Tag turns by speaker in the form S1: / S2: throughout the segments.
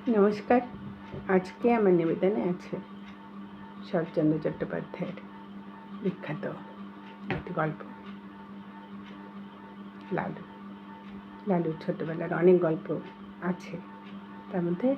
S1: নমস্কার। আজকে আমার নিবেদনে আছে শরৎচন্দ্র চট্টোপাধ্যায়ের বিখ্যাত একটি গল্প, লালু। লালুর ছোট্টবেলার অনেক গল্প আছে, তার মধ্যে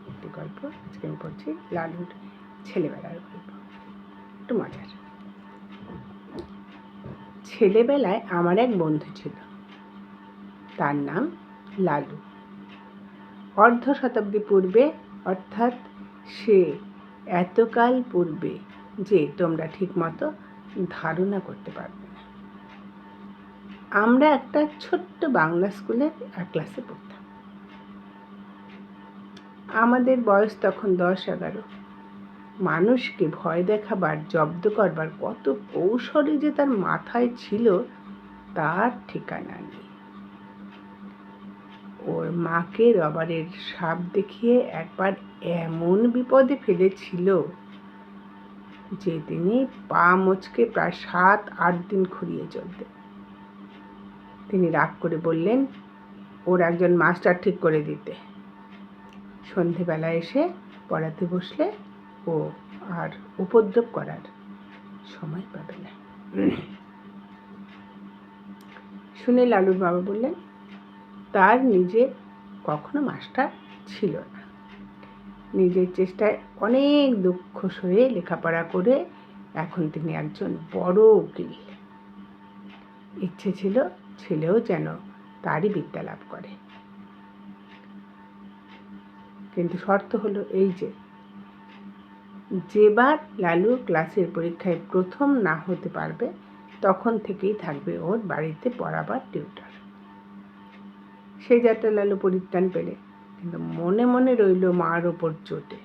S1: একটি গল্প আজকে আমি পড়ছি, লালুর ছেলেবেলার গল্প। একটু মজার। ছেলেবেলায় আমার এক বন্ধু ছিল, তার নাম লালু। অর্ধ শতাব্দী পূর্বে, অর্থাৎ সে এতকাল পূর্বে যে তোমরা ঠিকমতো ধারণা করতে পারবে না। আমরা একটা ছোট্ট বাংলা স্কুলের এক ক্লাসে পড়তাম। আমাদের বয়স তখন 10-11। মানুষকে ভয় দেখাবার, জব্দ করবার কত কৌশলই যে তার মাথায় ছিল তার ঠিকানা নেই। ওর মাকে রবারের সাপ দেখিয়ে একবার এমন বিপদে ফেলেছিল যে তিনি পা মচকে প্রায় 7-8 দিন খুঁড়িয়ে চলতেন। তিনি রাগ করে বললেন ওর একজন মাস্টার ঠিক করে দিতে। সন্ধেবেলা এসে পড়াতে বসলে ও আর উপদ্রব করার সময় পাবে না। শুনে লালুর বাবা বললেন তার নিজে কখনো মাস্টার ছিল না। নিজের চেষ্টায় অনেক দুঃখ সয়ে লেখাপড়া করে এখন তিনি একজন বড় উকিল। ইচ্ছে ছিল ছেলেও যেন তারই বিদ্যা লাভ করে, কিন্তু শর্ত হলো এই যে যেবার লালু ক্লাসের পরীক্ষায় প্রথম না হতে পারবে তখন থেকেই থাকবে ওর বাড়িতে পড়াবার টিউটর। সেই যাত্রা লালু পরিত্রাণ পেলে, কিন্তু মনে মনে রইল মার ওপর চোটে,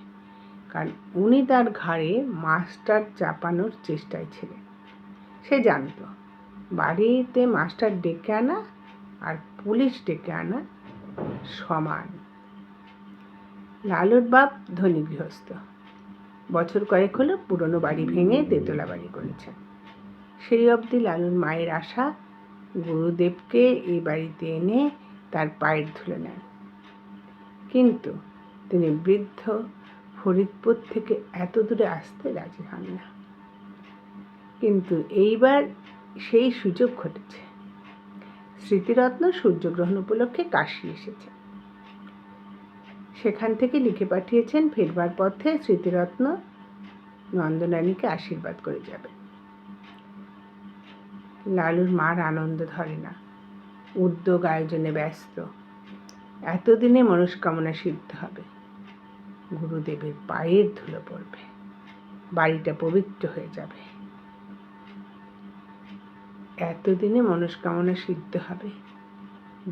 S1: কারণ উনি তার ঘাড়ে মাস্টার চাপানোর চেষ্টায় ছিলেন। সে জানত বাড়িতে মাস্টার ডেকে আনা আর পুলিশ ডেকে আনা সমান। লালুর বাপ ধনী গৃহস্থ। বছর কয়েক হলো পুরনো বাড়ি ভেঙে তেতলা বাড়ি করেছেন। সেই অবধি লালুর মায়ের আশা গুরুদেবকে এই বাড়িতে এনে তার পায়ের ধুলো নেন, কিন্তু তিনি বৃদ্ধ ফরিদপুর থেকে এত দূরে আসতে রাজি হন না। কিন্তু এইবার সেই সুযোগ ঘটেছে। স্মৃতিরত্ন সূর্যগ্রহণ উপলক্ষে কাশী এসেছে। সেখান থেকে লিখে পাঠিয়েছেন ফেরবার পথে স্মৃতিরত্ন নন্দরানীকে আশীর্বাদ করে যাবেন। লালুর মার আনন্দ ধরে না, উদ্যোগ আয়োজনে ব্যস্ত। এতদিনে মনস্কামনা সিদ্ধ হবে, গুরুদেবের পায়ের ধুলো পড়বে, বাড়িটা পবিত্র হয়ে যাবে। এতদিনে মনস্কামনা সিদ্ধ হবে,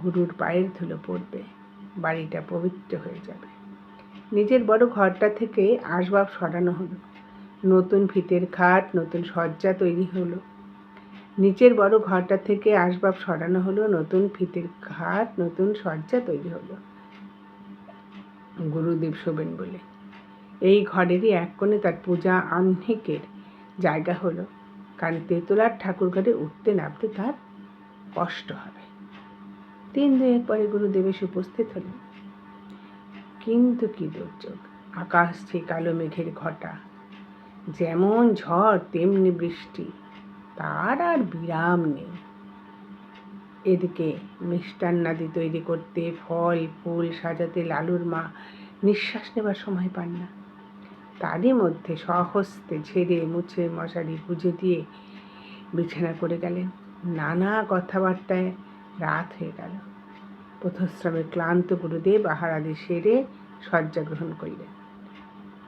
S1: গুরুর পায়ের ধুলো পড়বে, বাড়িটা পবিত্র হয়ে যাবে। নিজের বড় ঘরটা থেকে আসবাব সরানো হলো, নতুন ফিতের খাট, নতুন শয্যা তৈরি হলো। নিচের বড় ঘরটা থেকে আসবাব সরানো হলো, নতুন ফিতের খাট, নতুন শয্যা তৈরি হলো গুরুদেব শোবেন বলে। এই ঘরেরই এক কোণে তার পূজা আহ্নিকের জায়গা হলো, কারণ তেতলার ঠাকুর ঘরে উঠতে নামতে তার কষ্ট হবে। 3-2 পরে গুরুদেব এসে উপস্থিত হলেন। কিন্তু কি দুর্যোগ! আকাশ ছেয়ে কালো মেঘের ঘটা, যেমন ঝড় তেমনি বৃষ্টি, তার আর বিরাম নেই। এদিকে মিষ্টান্নাদি তৈরি করতে, ফল ফুল সাজাতে লালুর মা নিঃশ্বাস নেবার সময় পান না। তারই মধ্যে স্বহস্তে ঝেড়ে মুছে মশারি গুঁজে দিয়ে বিছানা করে গেলেন। নানা কথাবার্তায় রাত হয়ে গেল। পথশ্রমে ক্লান্ত গুরুদেব আহারাদি সেরে শয্যা গ্রহণ করলেন।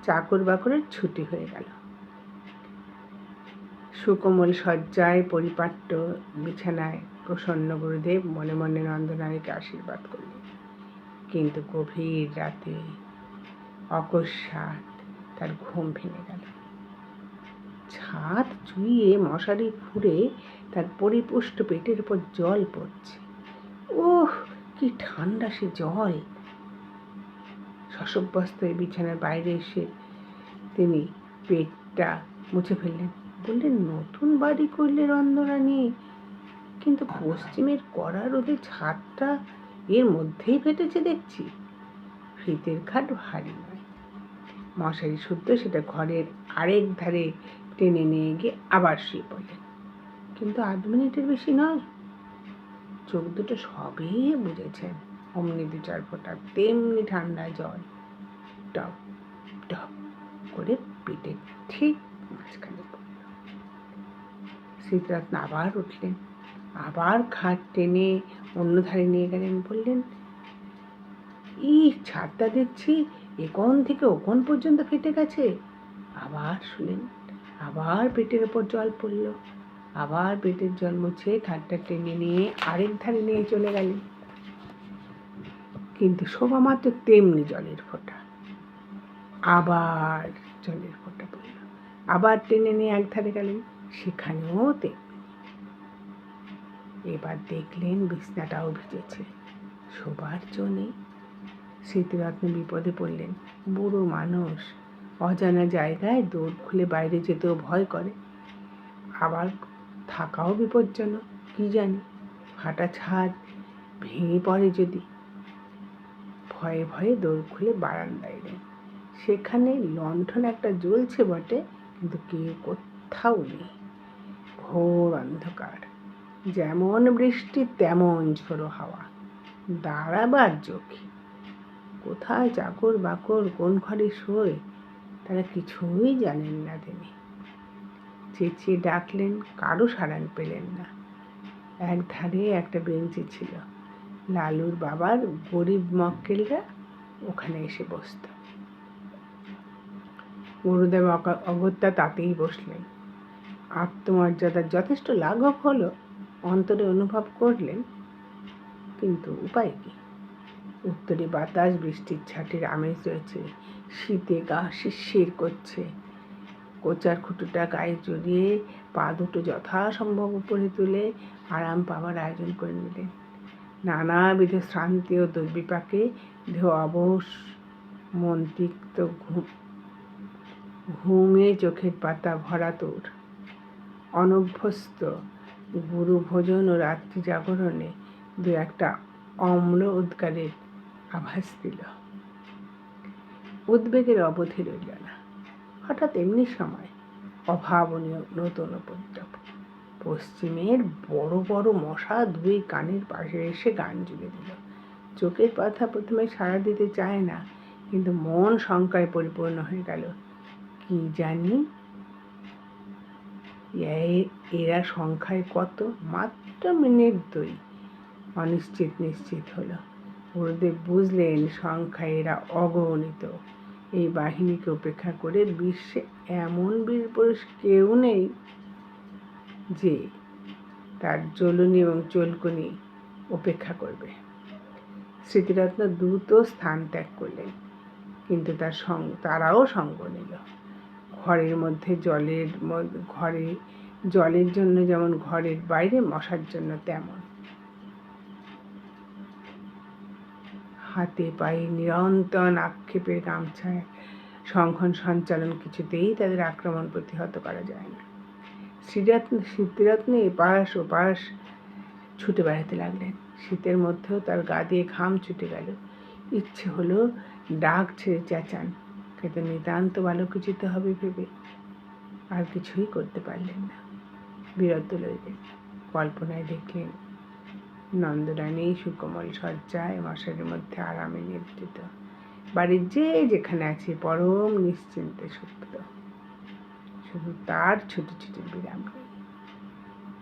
S1: চাকর বাকরের ছুটি হয়ে গেল। সুকোমল শয্যায় পরিপাট্য বিছানায় প্রসন্ন গুরুদেব মনে মনে নন্দনারীকে আশীর্বাদ করলেন। কিন্তু গভীর রাতে অকস্মাৎ তার ঘুম ভেঙে গেল। ছাদ চুইয়ে মশারি ফুঁড়ে তার পরিপুষ্ট পেটের উপর জল পড়ছে। উহ, কি ঠান্ডা সে জল! শশব্যস্তে বিছানার বাইরে এসে তিনি পেটটা মুছে ফেললেন। বললেন নতুন বাড়ি করলে নন্দরানী, কিন্তু পশ্চিমের কড়া রোদে ছাদটা এর মধ্যেই ফেটেছে দেখছি। ফিতের খাট ভারী নয়। মশারি শুদ্ধ সেটা ঘরের আরেক ধারে টেনে নিয়ে গিয়ে আবার শুয়ে পড়লেন। কিন্তু 8 মিনিটের বেশি নয়। চোখ দুটো সবে বুঝেছেন, অমনি 2-4 ফোঁটা তেমনি ঠান্ডা জল টপ টপ করে পেটে ঠিক মাঝখানে পড়ল। স্মৃতিরত্ন আবার উঠলেন, আবার খাট টেনে অন্য ধারে নিয়ে গেলেন। বললেন, ছাদটা দেখছি একন থেকে ওকন পর্যন্ত ফেটে গেছে। আবার শুলেন, আবার পেটের ওপর জল পড়ল। আবার পেটের জল মুছে খাটটা টেনে নিয়ে আরেক ধারে নিয়ে চলে গেলেন। কিন্তু শোভা মাত্র তেমনি জলের ফোঁটা, আবার জলের ফোঁটা পড়ল। আবার টেনে নিয়ে এক ধারে গেলেন, সেখানেও তেমনি। এবার দেখলেন বিছনাটাও ভিজেছে, শোবার জো নেই। স্মৃতিরত্ন বিপদে পড়লেন। বুড়ো মানুষ, অজানা জায়গায় দৌড় খুলে বাইরে যেতেও ভয় করে, আবার থাকাও বিপজ্জনক। কি জানি ফাটা ছাদ ভেঙে পড়ে যদি। ভয়ে ভয়ে দৌড় খুলে বারান্দায় এলেন। সেখানে লণ্ঠন একটা জ্বলছে বটে, কিন্তু কেউ কোথাও নেই। ঘোর অন্ধকার, যেমন বৃষ্টি তেমন ঝোড়ো হাওয়া। দাঁড়াবার জোকি। কোথায় চাকর বাকর কোন ঘরে শোয় তারা কিছুই জানেন না তিনি। চেঁচিয়ে ডাকলেন, কারো সাড়া পেলেন না। এক ধারে একটা বেঞ্চি ছিল, লালুর বাবার গরিব মক্কেলরা ওখানে এসে বসত। গুরুদেব অগত্যা তাতেই বসলেন। আত্মমর্যাদার যথেষ্ট লাঘব হলো, অন্তরে অনুভব করলেন। কিন্তু উপায় কি? উত্তরে বাতাস, বৃষ্টির ছাঁটের আমেজ রয়েছে। শীতে গা শিরশির করছে। কোচার খুঁটুটা গায়ে জড়িয়ে পা দুটো যথাসম্ভব উপরে তুলে আরাম পাওয়ার আয়োজন করে নিলেন। নানাবিধ শ্রান্তি ও দুর্বিপাকে দেহ অবশ, মন তিক্ত, ঘুমে চোখের পাতা ভরাতুর। অনভ্যস্ত গুরু ভোজন ও রাত্রি জাগরণে 2-1টা অম্ল উদ্গারের আভাস দিল। উদ্বেগের অবধি রইল না। হঠাৎ এমনি সময় অভাবনীয় নতুন উপদ্রব। পশ্চিমের বড় বড় মশা 2 কানের পাশে এসে গান জুড়ে দিল। চোখের পাতা প্রথমে সাড়া দিতে চায় না, কিন্তু মন শঙ্কায় পরিপূর্ণ হয়ে গেল। কি জানি এরা সংখ্যায় কত? মাত্র মিনিট 2। অনিশ্চিত নিশ্চিত হলো। গুরুদেব বুঝলেন সংখ্যায় এরা অগণিত। এই বাহিনীকে উপেক্ষা করে বিশ্বে এমন বীরপুরুষ কেউ নেই যে তার জ্বলুনি এবং চলকুনি উপেক্ষা করবে। স্মৃতিরত্ন দ্রুত স্থান ত্যাগ করলেন, কিন্তু তারাও সঙ্গ নিল। ঘরের মধ্যে জলের জন্য যেমন ঘরের বাইরে মশার জন্য তেমন। হাতে পায়ে নিরন্তর আক্ষেপের গামছায় সংখ্যন সঞ্চালন কিছুতেই তাদের আক্রমণ প্রতিহত করা যায় না। স্মৃতিরত্ন এপাশ ওপাশ ছুটে বেড়াতে লাগলেন। শীতের মধ্যেও তার গা দিয়ে ঘাম ছুটে গেল। ইচ্ছে হলো ডাক ছেড়ে চেঁচান, কিন্তু নিতান্ত বালকোচিত হবে ভেবে আর কিছুই করতে পারলেন না। বিরত রইলেন। কল্পনায় দেখলেন নন্দরানী সুকোমল শয্যায় মশারির মধ্যে আরামে নিদ্রিত। বাড়ির যেখানে আছে পরম নিশ্চিন্তে সুপ্ত। শুধু তার ছুটি ছুটির বিরাম নেই।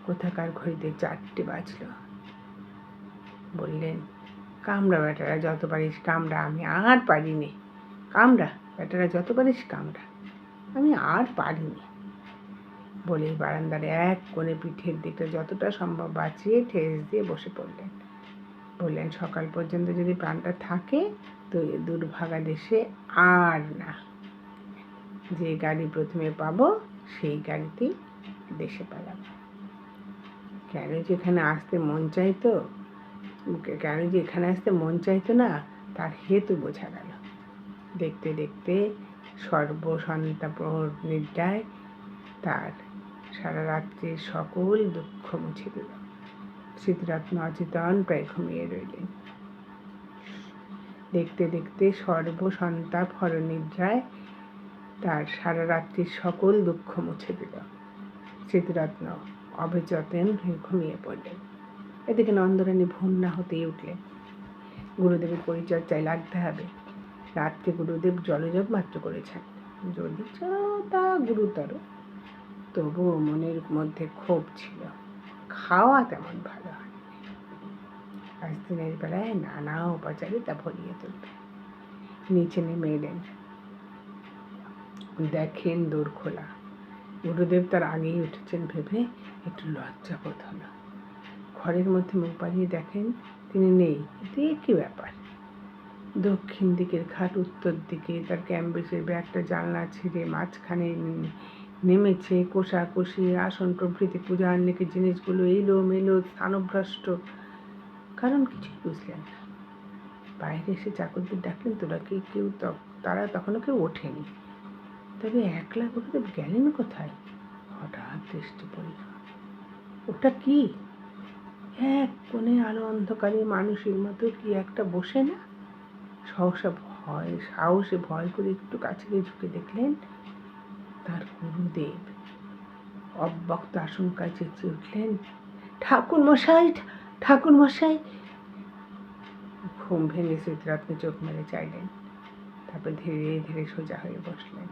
S1: কোথাকার ঘড়িতে 4টে বাজল। বললেন, কামড়া বেটারা যত পারিস কামড়া, আমি আর পারিনি। কামড়া বেটারা যত পারিস কামড়া, আমি আর পারিনি। বলেই বারান্দার এক কোণে পিঠের দিকটা যতটা সম্ভব বাঁচিয়ে ঠেস দিয়ে বসে পড়লেন। বললেন, সকাল পর্যন্ত যদি প্রাণটা থাকে তো এ দুর্ভাগা দেশে আর না। যে গাড়ি প্রথমে পাবো সেই গাড়িতেই দেশে পালাবো। কেন যে এখানে আসতে মন চাইতো না তার হেতু বোঝা গেল। দেখতে দেখতে সর্বসন্তাপহর নিদ্রায় তার সারা রাত্রির সকল দুঃখ মুছে দিল। স্মৃতিরত্ন অচেতন প্রায় ঘুমিয়ে রইলেন। দেখতে দেখতে সর্বসন্তাপ হরনিদ্রায় তার সারা রাত্রির সকল দুঃখ মুছে দিল। স্মৃতিরত্ন অবচেতন হয়ে ঘুমিয়ে পড়লেন। এদিকে নন্দরানী ভোর না হতেই উঠলেন। গুরুদেবের পরিচর্যায় লাগতে হবে। রাত্রে গুরুদেব জলযোগ মাত্র করেছেন, যদি তা গুরুতর, তবুও মনের মধ্যে ক্ষোভ ছিল। খাওয়া তেমন ভালো হয়। আজ দিনের বেলায় নানা উপাচারে তা ভরিয়ে তুলবে। নিচে নেমে এলেন, দেখেন দোর খোলা। গুরুদেব তার আগেই উঠেছেন ভেবে একটু লজ্জা বোধ হলো। ঘরের মধ্যে মুখ বাড়িয়ে দেখেন তিনি নেই। এতে কি ব্যাপার? দক্ষিণ দিকের খাট উত্তর দিকে, তার ক্যাম্বিসের ব্যাগটা জানলা ছেড়ে মাঝখানে নেমেছে। কোষাকুষি, আসন প্রভৃতি পূজা অনেকের জিনিসগুলো এলো মেলো, স্থানভ্রষ্ট। কারণ কিছুই বুঝলেন না। বাইরে এসে চাকরদের ডাকলেন, তারা তখনও কেউ ওঠেনি। তবে একলা গুরুদেব গেলেন কোথায়? হঠাৎ দৃষ্টি পড়ল, ওটা কি? এক কোণে আলো অন্ধকারে মানুষের মতো কি একটা বসে না? সাহসে ভয় করে একটু কাছে গিয়ে ঝুঁকে দেখলেন তার গুরুদেব। অব্যক্ত আশঙ্কায় চেঁচিয়ে উঠলেন, ঠাকুর মশাই, ঠাকুর মশাই! ঘুম ভেঙে স্মৃতিরত্ন চোখ মেলে চাইলেন। তারপর ধীরে ধীরে সোজা হয়ে বসলেন।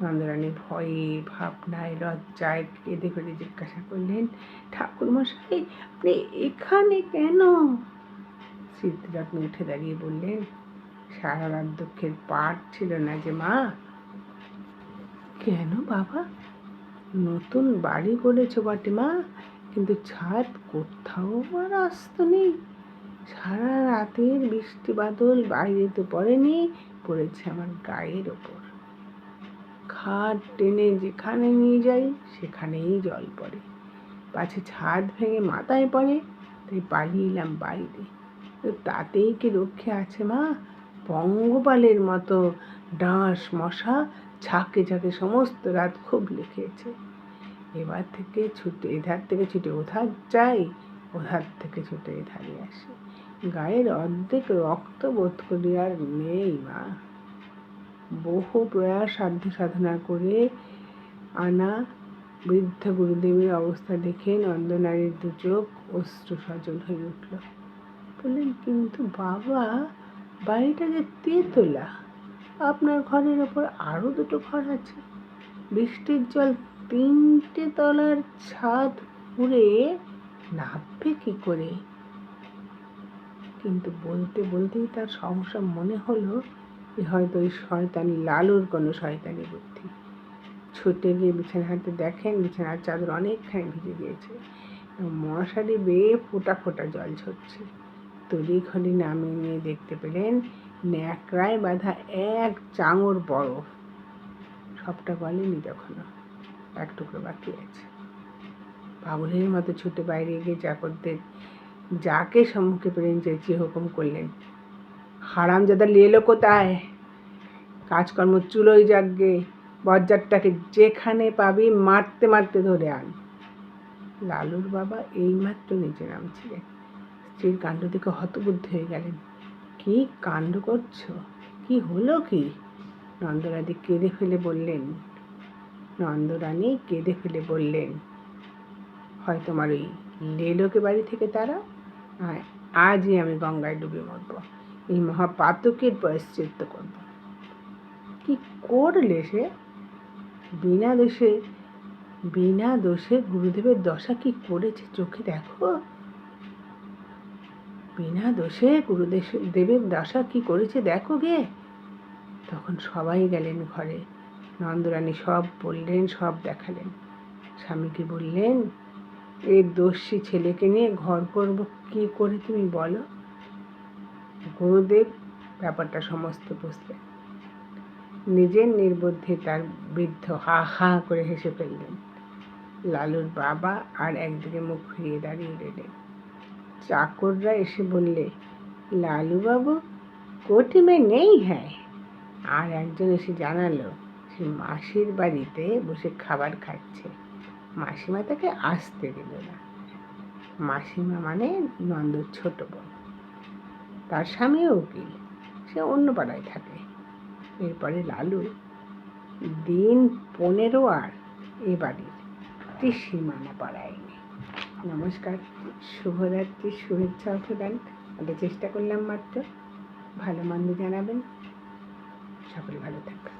S1: নন্দরানী ভয়ে, ভাবনায়, লজ্জায় কেঁদে ফেলে জিজ্ঞাসা করলেন, ঠাকুর মশাই, আপনি এখানে কেন? স্মৃতিরত্ন উঠে দাঁড়িয়ে বললেন, সারা রাত দুঃখের পার ছিল না যে মা? কেন বাবা? নতুন বাড়ি করেছ বটে মা, কিন্তু ছাদ কোথাও আর আস্ত নেই। সারা রাতের বৃষ্টি বাদল বাইরে তো পড়েনি, পড়েছে আমার গায়ের ওপর। খাট টেনে যেখানে নিয়ে যাই সেখানেই জল পড়ে। পাছে ছাদ ভেঙে মাথায় পড়ে, তাই পালিয়ে এলাম বাইরে। তাতেই কি রক্ষে আছে মা? পঙ্গপালের মতো ডাঁশ মশা ঝাঁকে ঝাঁকে সমস্ত রাত খুব লিখেছে। এধার থেকে ছুটে ওধার যাই, ওধার থেকে ছুটে এধারে আসি। গায়ের অর্ধেক রক্ত বোধ করি আর নেই মা। বহু প্রয়াস সাধ্য সাধনা করে আনা বৃদ্ধ গুরুদেবের অবস্থা দেখে নন্দনারীর দু চোখ অশ্রু সজল হয়ে উঠল। বললেন, কিন্তু বাবা, বাড়িটা যে তেতলা, আপনার ঘরের ওপর আরো দুটো ঘর আছে। বৃষ্টির জল 3টে তলার ছাদ উড়ে নামবে কি করে? কিন্তু বলতে বলতেই তার সহসা মনে হলো হয়তো ওই শয়তান লালুর কোনো শয়তানি বুদ্ধি। ছুটে গিয়ে বিছানাতে দেখেন বিছানার চাদর অনেকখানি ভিজে গিয়েছে। মশারি বেয়ে ফোঁটা ফোঁটা জল ঝরছে। তড়িঘড়ি নামিয়ে নিয়ে দেখতে পেলেন ন্যাকড়ায় বাঁধা এক চাঙড় বরফ। সবটা গলেনি তখনও, এক টুকরো বাকি আছে। পাগলের মতো ছুটে বাইরে গিয়ে চাকরদের যাকে সম্মুখে পেলেন চেঁচিয়ে হুকুম করলেন, হারামজাদা এলো কোথায়? কাজকর্ম চুলোই যাকগে, বজ্জারটাকে যেখানে পাবি মারতে মারতে ধরে আন। লালুর বাবা এইমাত্র নিচে নামছিলেন। স্ত্রীর কাণ্ড দেখে হতবুদ্ধ হয়ে গেলেন। কি কাণ্ড করছো? কি হলো কি? নন্দরানী কেঁদে ফেলে বললেন, হয় তোমার ওই লেলোকে বাড়ি থেকে তারা, আজই আমি গঙ্গায় ডুবে মরব। এই মহাপাতকের প্রায়শ্চিত্ত করব। কি করলে সে? বিনা দোষে গুরুদেবের দশা কি করেছে চোখে দেখো। বিনা দোষে গুরুদেবের দশা কি করেছে দেখো গে। তখন সবাই গেলেন ঘরে। নন্দরানী সব বললেন, সব দেখালেন। স্বামীকে বললেন, এই দোষী ছেলেকে নিয়ে ঘর করব কি করে তুমি বলো? গুরুদেব ব্যাপারটা সমস্ত বুঝলেন। নিজের নির্বুদ্ধি তার বৃদ্ধ হা হা করে হেসে ফেললেন। লালুর বাবা আর একদিকে মুখ ফিরিয়ে দাঁড়িয়ে রইলেন। চাকররা এসে বললে, লালু বাবু কোঠি মে নেই হ্যায়। আর একজন এসে জানালো সে মাসির বাড়িতে বসে খাবার খাচ্ছে, মাসিমা তাকে আসতে দিল না। মাসিমা মানে নন্দর ছোট বোন, তার স্বামীও উকিল। সে অন্য পাড়ায় থাকে। এরপরে লালু দিন 15 আর এ বাড়ির ত্রিসীমানা পাড়ায়নি। নমস্কার, শুভরাত্রি, শুভেচ্ছা প্রদান। আমরা চেষ্টা করলাম মাত্র, ভালো মন্দ জানাবেন। সকলে ভালো থাকবেন।